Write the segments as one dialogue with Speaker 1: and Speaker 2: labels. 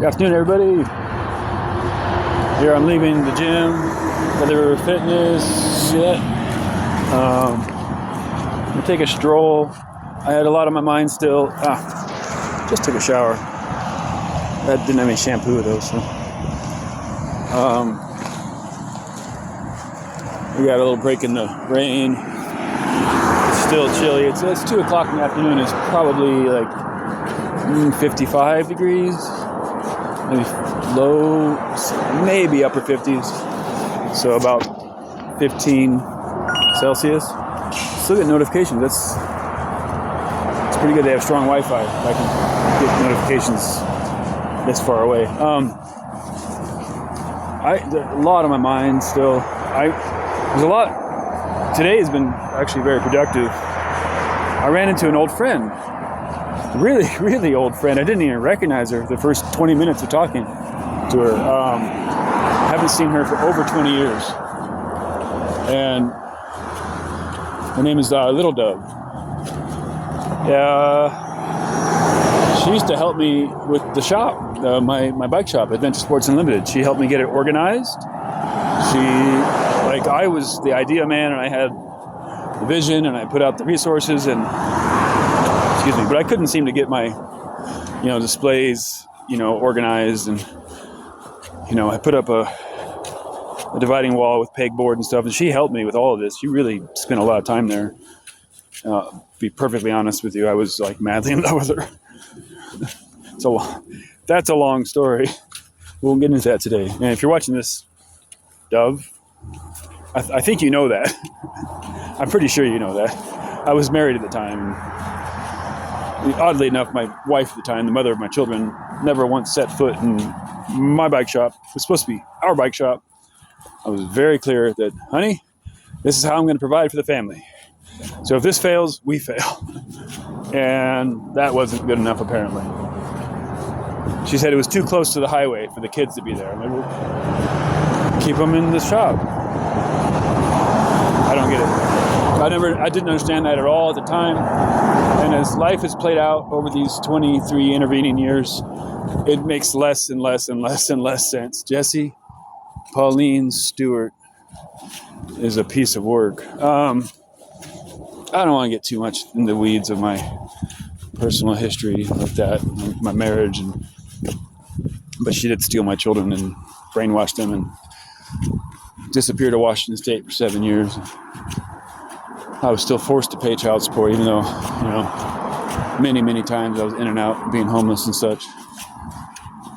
Speaker 1: Good afternoon, everybody. Here I'm leaving the gym, Feather Fitness, shit. I'm gonna take a stroll. I had a lot on my mind still. Just took a shower. I didn't have any shampoo though, so. We got a little break in the rain. It's still chilly. It's 2 o'clock in the afternoon. It's probably like 55 degrees. Maybe low, maybe upper 50s. So about 15 Celsius. Still get notifications. It's pretty good. They have strong Wi-Fi. I can get notifications this far away. A lot on my mind still. There's a lot. Today has been actually very productive. I ran into an old friend. Really, really old friend. I didn't even recognize her the first 20 minutes of talking to her. Haven't seen her for over 20 years. And her name is Little Dove. She used to help me with the shop, my bike shop, Adventure Sports Unlimited. She helped me get it organized. I was the idea man, and I had the vision, and I put out the resources, and but I couldn't seem to get my, displays, organized, and, I put up a dividing wall with pegboard and stuff, and she helped me with all of this. She really spent a lot of time there. Be perfectly honest with you, I was madly in love with her. So that's a long story. We won't get into that today. And if you're watching this, Dove, I think you know that. I'm pretty sure you know that. I was married at the time. Oddly enough, my wife at the time, the mother of my children, never once set foot in my bike shop. It was supposed to be our bike shop. I was very clear that, honey, this is how I'm going to provide for the family. So if this fails, we fail. And that wasn't good enough, apparently. She said it was too close to the highway for the kids to be there. I'm like, well, keep them in the shop. I don't get it. I didn't understand that at all at the time. And as life has played out over these 23 intervening years, it makes less and less and less and less sense. Jesse Pauline Stewart is a piece of work. I don't want to get too much in the weeds of my personal history like that, my marriage, but she did steal my children and brainwash them and disappear to Washington State for 7 years. I was still forced to pay child support, even though, many, many times I was in and out being homeless and such.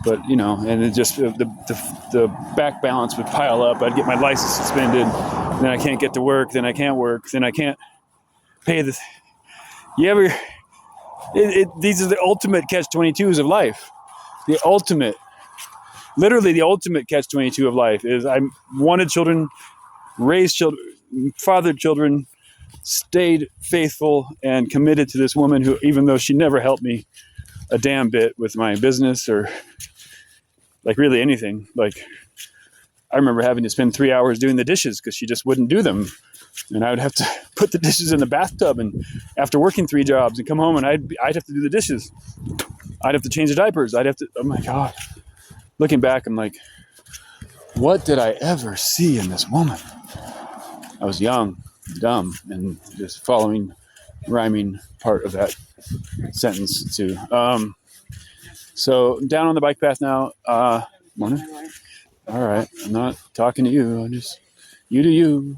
Speaker 1: But, and it just, the back balance would pile up. I'd get my license suspended, then I can't get to work, then I can't work, then I can't pay the... These are the ultimate catch-22s of life. Literally the ultimate catch-22 of life is I wanted children, raised children, fathered children, stayed faithful and committed to this woman who, even though she never helped me a damn bit with my business or really anything, I remember having to spend 3 hours doing the dishes because she just wouldn't do them. And I would have to put the dishes in the bathtub, and after working 3 jobs and come home and I'd have to do the dishes. I'd have to change the diapers. Oh my God. Looking back, I'm like, what did I ever see in this woman? I was young, dumb, and just rhyming part of that sentence too. So down on the bike path now. Morning. All right. I'm not talking to you. I'm just, you do you.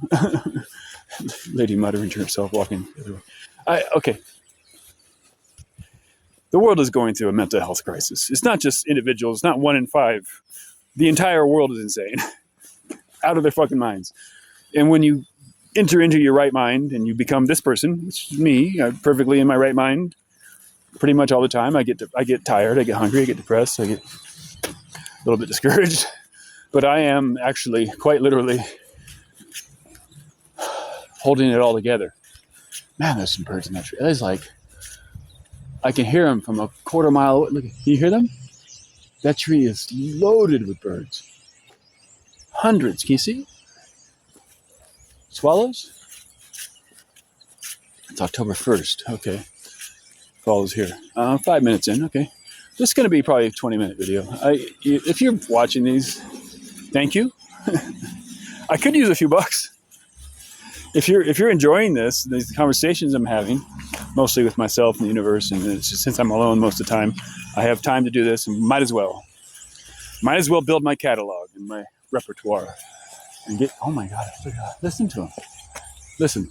Speaker 1: Lady muttering to herself, walking the other way. Okay. The world is going through a mental health crisis. It's not just individuals. It's not 1 in 5. The entire world is insane. Out of their fucking minds. And when you enter into your right mind and you become this person, which is me, I'm perfectly in my right mind pretty much all the time. I get tired, I get hungry, I get depressed, I get a little bit discouraged. But I am actually quite literally holding it all together. Man, there's some birds in that tree. It's I can hear them from a quarter mile away. Look, can you hear them? That tree is loaded with birds. Hundreds. Can you see? Swallows? It's October 1st. Okay. Fall is here. 5 minutes in. Okay. This is going to be probably a 20-minute video. If you're watching these, thank you. I could use a few bucks. If you're enjoying these conversations I'm having, mostly with myself and the universe, and it's just, since I'm alone most of the time, I have time to do this, and might as well build my catalog and my repertoire and get. Oh my God! Listen to him. Listen.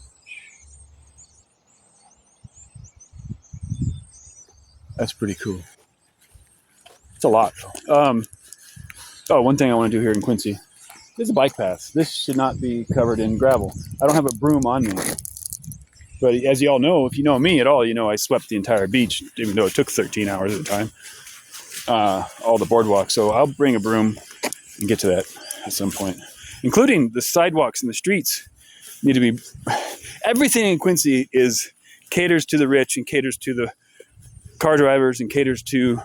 Speaker 1: That's pretty cool. It's a lot, though. One thing I want to do here in Quincy. There's a bike path. This should not be covered in gravel. I don't have a broom on me. But as you all know, if you know me at all, you know I swept the entire beach, even though it took 13 hours at a time. All the boardwalk. So I'll bring a broom and get to that at some point. Including the sidewalks and the streets need to be... Everything in Quincy caters to the rich and caters to the car drivers and caters to...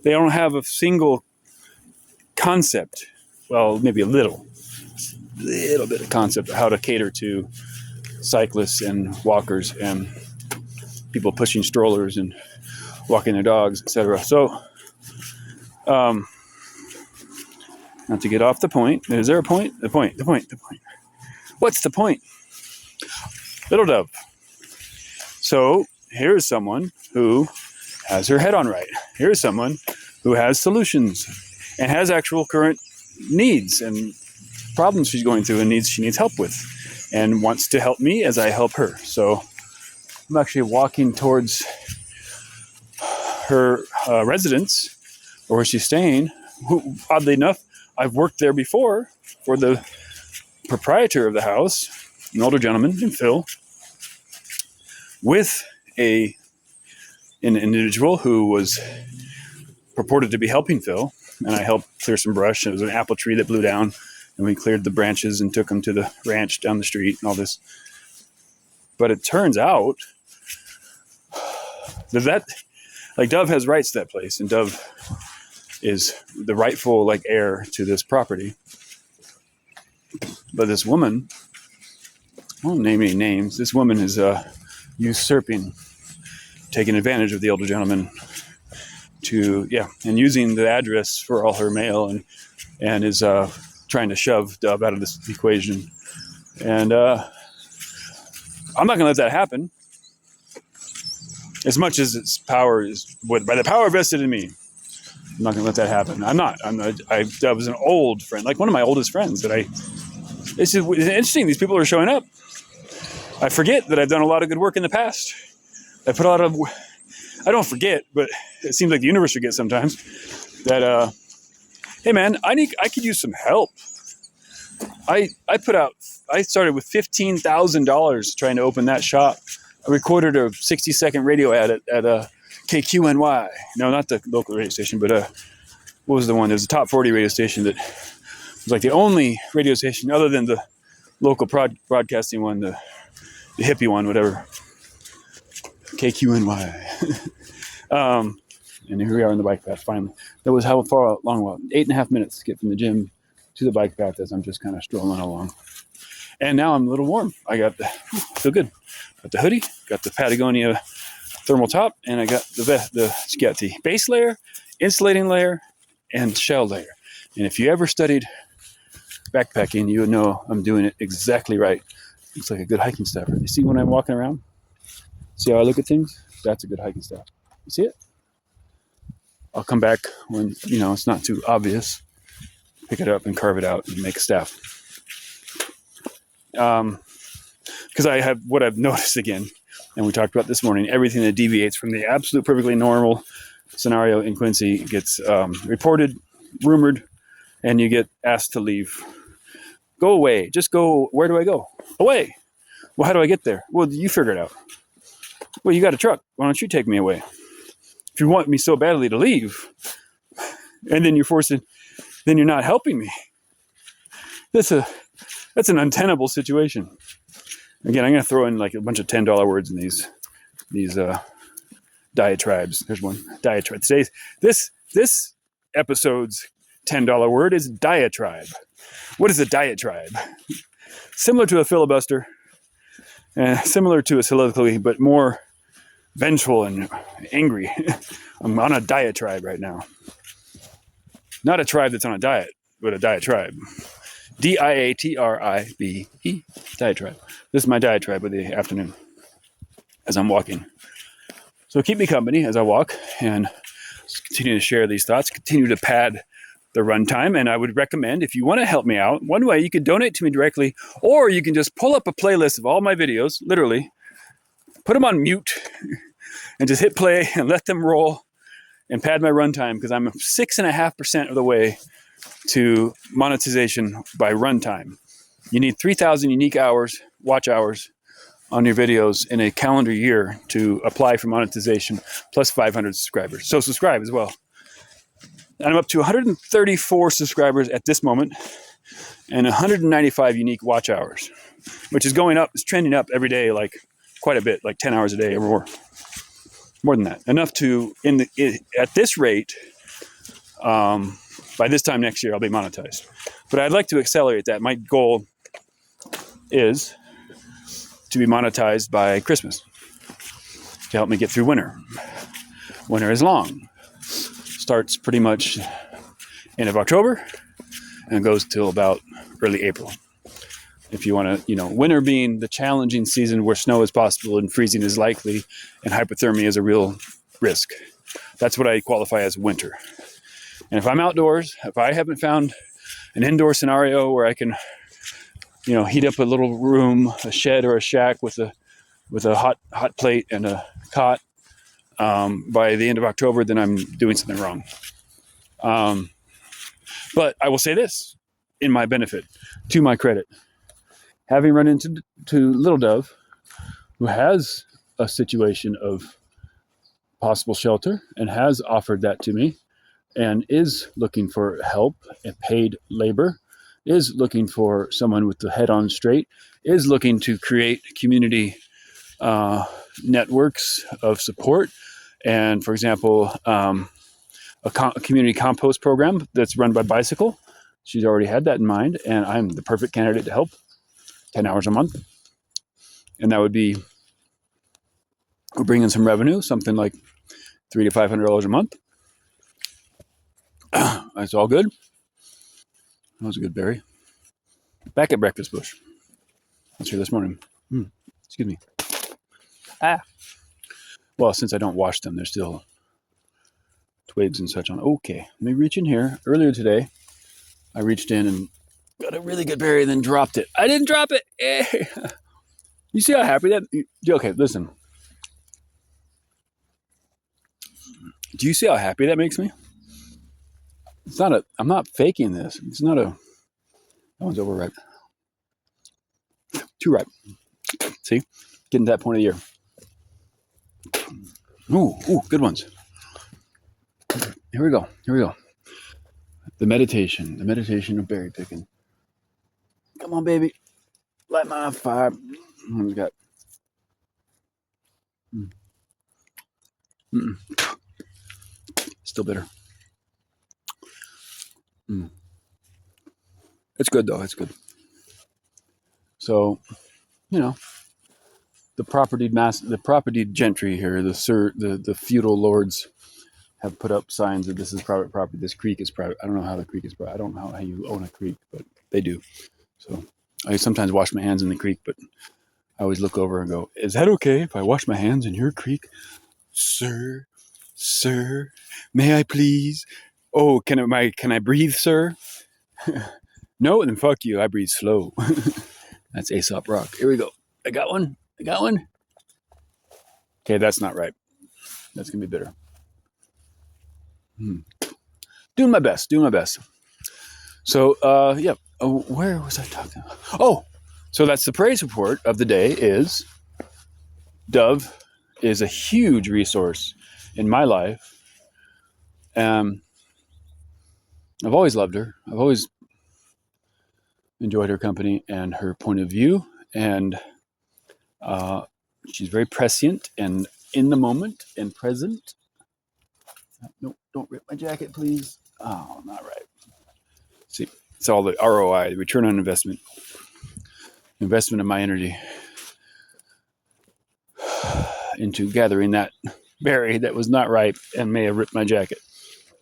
Speaker 1: They don't have a single concept. Well, maybe a little bit of concept of how to cater to cyclists and walkers and people pushing strollers and walking their dogs, etc. So, not to get off the point. Is there a point? The point. What's the point? Little Dove. So, here's someone who has her head on right. Here's someone who has solutions and has actual current needs and problems she's going through and she needs help with, and wants to help me as I help her. So I'm actually walking towards her residence, or where she's staying. Who, oddly enough, I've worked there before for the proprietor of the house, an older gentleman named Phil, with an individual who was purported to be helping Phil. And I helped clear some brush. It was an apple tree that blew down, and we cleared the branches and took them to the ranch down the street and all this. But it turns out that Dove has rights to that place, and Dove is the rightful heir to this property. But this woman, I won't name any names. This woman is usurping, taking advantage of the older gentleman. And using the address for all her mail, and is trying to shove Dove out of this equation. And I'm not going to let that happen. As much as its power is, by the power vested in me, I'm not going to let that happen. Dove is an old friend, like one of my oldest friends it's interesting. These people are showing up. I forget that I've done a lot of good work in the past. I don't forget, but it seems like the universe forgets sometimes that, hey man, I could use some help. I started with $15,000 trying to open that shop. I recorded a 60-second radio ad at KQNY. No, not the local radio station, but what was the one? There was a top 40 radio station that was like the only radio station other than the local broadcasting one, the hippie one, whatever. KQNY. And here we are on the bike path finally. That was how long walk? 8.5 minutes to get from the gym to the bike path as I'm just kind of strolling along. And now I'm a little warm. Feel good. Got the hoodie, got the Patagonia thermal top, and I got the base layer, insulating layer, and shell layer. And if you ever studied backpacking, you would know I'm doing it exactly right. Looks like a good hiking staff. You see when I'm walking around? See how I look at things? That's a good hiking staff. You see it? I'll come back when, it's not too obvious. Pick it up and carve it out and make a staff. Because I have what I've noticed again, and we talked about this morning, everything that deviates from the absolute perfectly normal scenario in Quincy gets reported, rumored, and you get asked to leave. Go away. Just go. Where do I go? Away. Well, how do I get there? Well, you figure it out. Well, you got a truck. Why don't you take me away? If you want me so badly to leave, and then then you're not helping me. That's an untenable situation. Again, I'm going to throw in a bunch of $10 words in these diatribes. There's one diatribe. This episode's $10 word is diatribe. What is a diatribe? Similar to a filibuster, similar to a soliloquy, but more vengeful and angry. I'm on a diatribe right now. Not a tribe that's on a diet, but a diatribe. diatribe. Diatribe. This is my diatribe of the afternoon as I'm walking. So keep me company as I walk and continue to share these thoughts, continue to pad the runtime. And I would recommend, if you want to help me out, one way you can donate to me directly, or you can just pull up a playlist of all my videos, literally, put them on mute and just hit play and let them roll and pad my runtime, because I'm 6.5% of the way to monetization by runtime. You need 3,000 unique hours, watch hours on your videos in a calendar year to apply for monetization, plus 500 subscribers. So subscribe as well. And I'm up to 134 subscribers at this moment and 195 unique watch hours, which is going up, it's trending up every day, like quite a bit, like 10 hours a day or more. More than that. Enough to, at this rate, by this time next year, I'll be monetized. But I'd like to accelerate that. My goal is to be monetized by Christmas to help me get through winter. Winter is long. Starts pretty much end of October and goes till about early April. If you want to, winter being the challenging season where snow is possible and freezing is likely and hypothermia is a real risk. That's what I qualify as winter. And if I'm outdoors, if I haven't found an indoor scenario where I can, heat up a little room, a shed or a shack with a hot plate and a cot by the end of October, then I'm doing something wrong. But I will say this in my benefit, to my credit. Having run into Little Dove, who has a situation of possible shelter and has offered that to me and is looking for help and paid labor, is looking for someone with the head on straight, is looking to create community networks of support. And for example, a community compost program that's run by Bicycle. She's already had that in mind, and I'm the perfect candidate to help. 10 hours a month. And that would be, we're bringing some revenue, something like $300 to $500 a month. That's all good. That was a good berry. Back at Breakfast Bush. That's here this morning. Excuse me. Well, since I don't wash them, there's still twigs and such on. Okay, let me reach in here. Earlier today, I reached in and got a really good berry and then dropped it. I didn't drop it. You see how happy that? Okay, listen. Do you see how happy that makes me? It's not I'm not faking this. It's not that one's overripe. Too ripe. See? Getting to that point of the year. Ooh, good ones. Here we go. The meditation of berry picking. Come on, baby. Light my fire. We got. Still bitter. It's good though. It's good. So, the property gentry here, the feudal lords have put up signs that this is private property. This creek is private. I don't know how the creek is private. I don't know how you own a creek, but they do. So I sometimes wash my hands in the creek, but I always look over and go, is that okay if I wash my hands in your creek? Sir, may I please? Oh, can I breathe, sir? No, then fuck you. I breathe slow. That's Aesop Rock. Here we go. I got one. Okay, that's not right. That's going to be bitter. Doing my best. So, where was I talking about? Oh, so that's the praise report of the day is Dove is a huge resource in my life. I've always loved her. I've always enjoyed her company and her point of view. And she's very prescient and in the moment and present. No, don't rip my jacket, please. Oh, not right. See, it's all the ROI, the return on investment of my energy into gathering that berry that was not ripe and may have ripped my jacket.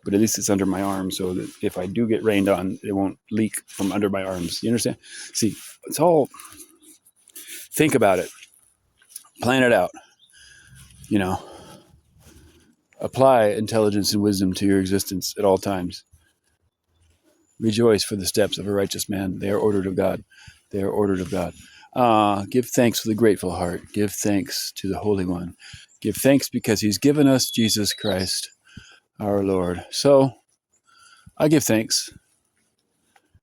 Speaker 1: But at least it's under my arm, so that if I do get rained on, it won't leak from under my arms. You understand? See, it's all, think about it. Plan it out. You know, apply intelligence and wisdom to your existence at all times. Rejoice for the steps of a righteous man. They are ordered of God. They are ordered of God. Give thanks with a grateful heart. Give thanks to the Holy One. Give thanks because he's given us Jesus Christ, our Lord. So, I give thanks.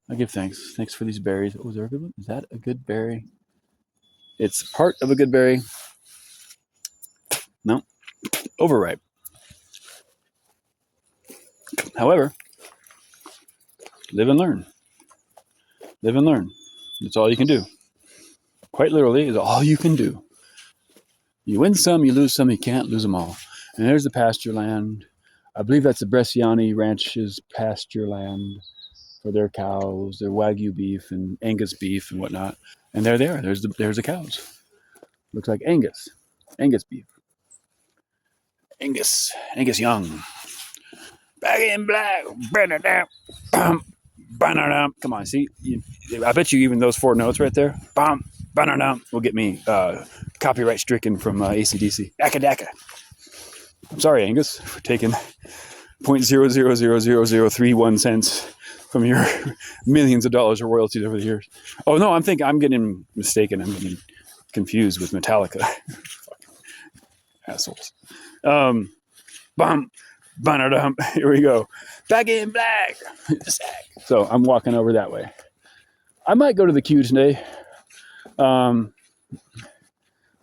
Speaker 1: I give thanks. Thanks for these berries. Oh, is there a good one? Is that a good berry? It's part of a good berry. No, overripe. However, live and learn. Live and learn. That's all you can do. Quite literally, is all you can do. You win some, you lose some, you can't lose them all. And there's the pasture land. I believe that's the Bresciani Ranch's pasture land for their cows, their Wagyu beef and Angus beef and whatnot. And they're there. There's the cows. Looks like Angus beef. Angus Young. Back in black. Come on, see? I bet you even those 4 notes right there will get me copyright stricken from AC/DC. Akadaka. I'm sorry, Angus, for taking 0.000031 cents from your millions of dollars of royalties over the years. Oh no, I'm getting mistaken. I'm getting confused with Metallica. Assholes. Here we go. Back in black. So I'm walking over that way. I might go to the queue today.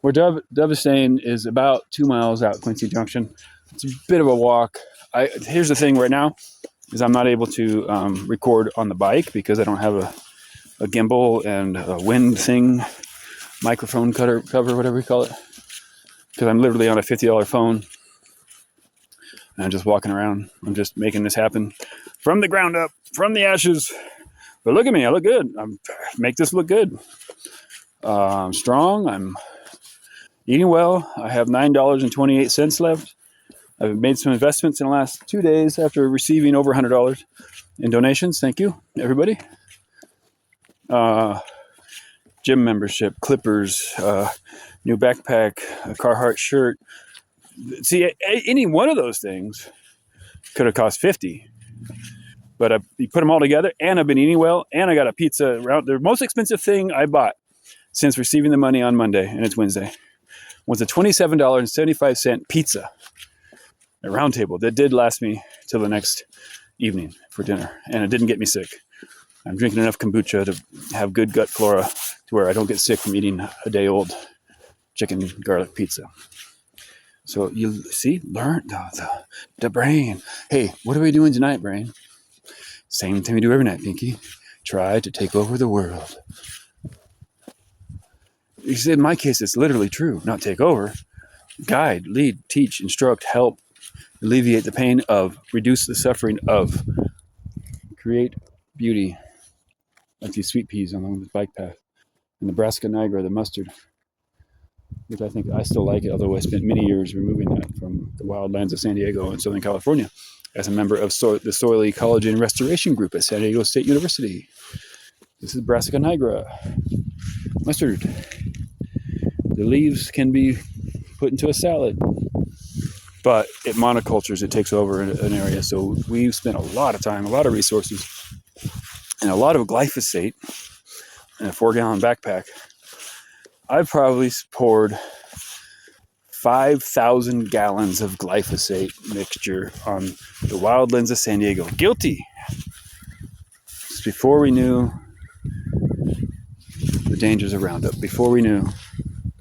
Speaker 1: Where Dove is staying is about 2 miles out Quincy Junction. It's a bit of a walk. Here's the thing right now is I'm not able to record on the bike because I don't have a gimbal and a wind thing, microphone cover, whatever you call it. Because I'm literally on a $50 phone. And I'm just walking around. I'm just making this happen from the ground up, from the ashes. But look at me. I look good. Make this look good. I'm strong. I'm eating well. I have $9.28 left. I've made some investments in the last 2 days after receiving over $100 in donations. Thank you, everybody. Gym membership, clippers, new backpack, a Carhartt shirt. See, any one of those things could have cost $50. But you put them all together, and I've been eating well, and I got a pizza around. The most expensive thing I bought since receiving the money on Monday, and it's Wednesday, was a $27.75 pizza, a round table that did last me till the next evening for dinner, and it didn't get me sick. I'm drinking enough kombucha to have good gut flora to where I don't get sick from eating a day-old chicken garlic pizza. So you see, learn the brain. Hey, what are we doing tonight, brain? Same thing we do every night, Pinky. Try to take over the world. You see, in my case, it's literally true. Not take over. Guide, lead, teach, instruct, help, alleviate the pain of, reduce the suffering of, create beauty. Like these sweet peas along the bike path. And Nebraska Niagara, the mustard, which I think I still like it, although I spent many years removing that from the wildlands of San Diego and Southern California as a member of the Soil Ecology and Restoration Group at San Diego State University. This is Brassica nigra, mustard. The leaves can be put into a salad, but it monocultures, it takes over an area. So we've spent a lot of time, a lot of resources, and a lot of glyphosate in a 4-gallon backpack. I've probably poured 5,000 gallons of glyphosate mixture on the wildlands of San Diego. Guilty! It's before we knew the dangers of Roundup, before we knew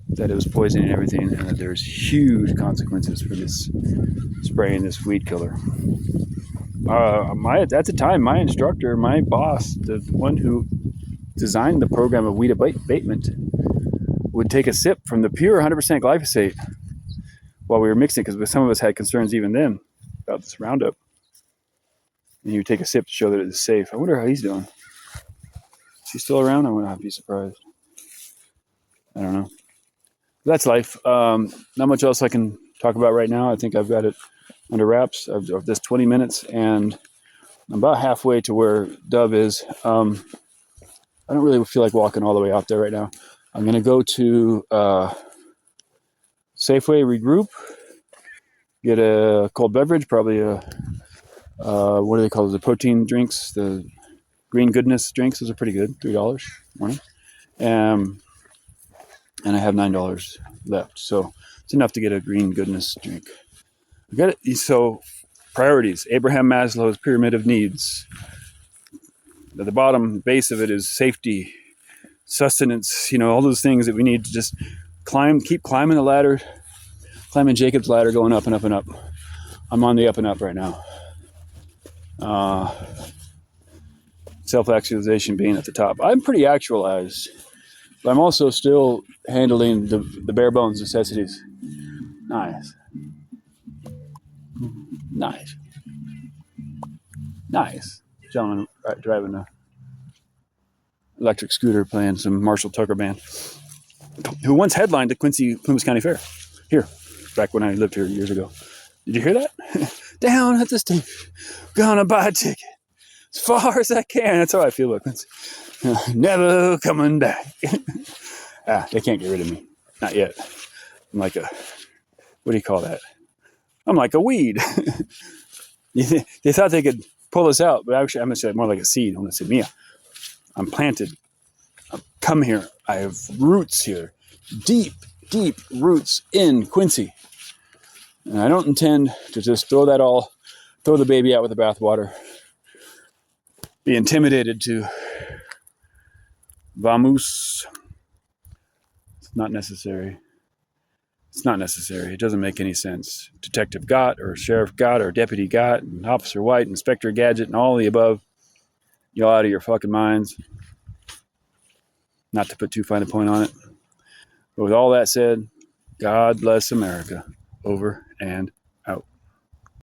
Speaker 1: that it was poisoning everything and that there's huge consequences for this spraying this weed killer. At the time, my instructor, my boss, the one who designed the program of weed abatement, would take a sip from the pure 100% glyphosate while we were mixing, because some of us had concerns even then about this Roundup. And he would take a sip to show that it is safe. I wonder how he's doing. Is he still around? I would not be surprised. I don't know. That's life. Not much else I can talk about right now. I think I've got it under wraps. I've this 20 minutes, and I'm about halfway to where Dove is. I don't really feel like walking all the way out there right now. I'm going to go to Safeway, regroup, get a cold beverage, probably what do they call it? The protein drinks, the green goodness drinks. Those are pretty good, $3 morning. Um, and I have $9 left, so it's enough to get a green goodness drink. I got it. So priorities: Abraham Maslow's pyramid of needs. At the bottom base of it is safety, sustenance. All those things that we need to just keep climbing the ladder, climbing Jacob's ladder, going up and up and up. I'm on the up and up right now. Self-actualization being at the top. I'm pretty actualized, but I'm also still handling the bare bones necessities. Nice. Nice. Nice. Gentleman driving a electric scooter playing some Marshall Tucker band, who once headlined the Quincy Plumas County Fair here, back when I lived here years ago. Did you hear that? Down at the station, gonna buy a ticket as far as I can. That's how I feel about Quincy. Never coming back. They can't get rid of me. Not yet. I'm like a, what do you call that? I'm like a weed. They thought they could pull us out, but actually I'm going to say more like a seed. I'm going to say, Mia, I'm planted. I've come here. I have roots here. Deep, deep roots in Quincy. And I don't intend to just throw the baby out with the bathwater, be intimidated to vamos. It's not necessary. It's not necessary. It doesn't make any sense. Detective Gott or Sheriff Gott or Deputy Gott and Officer White, Inspector Gadget, and all the above. You're out of your fucking minds. Not to put too fine a point on it. But with all that said, God bless America. Over and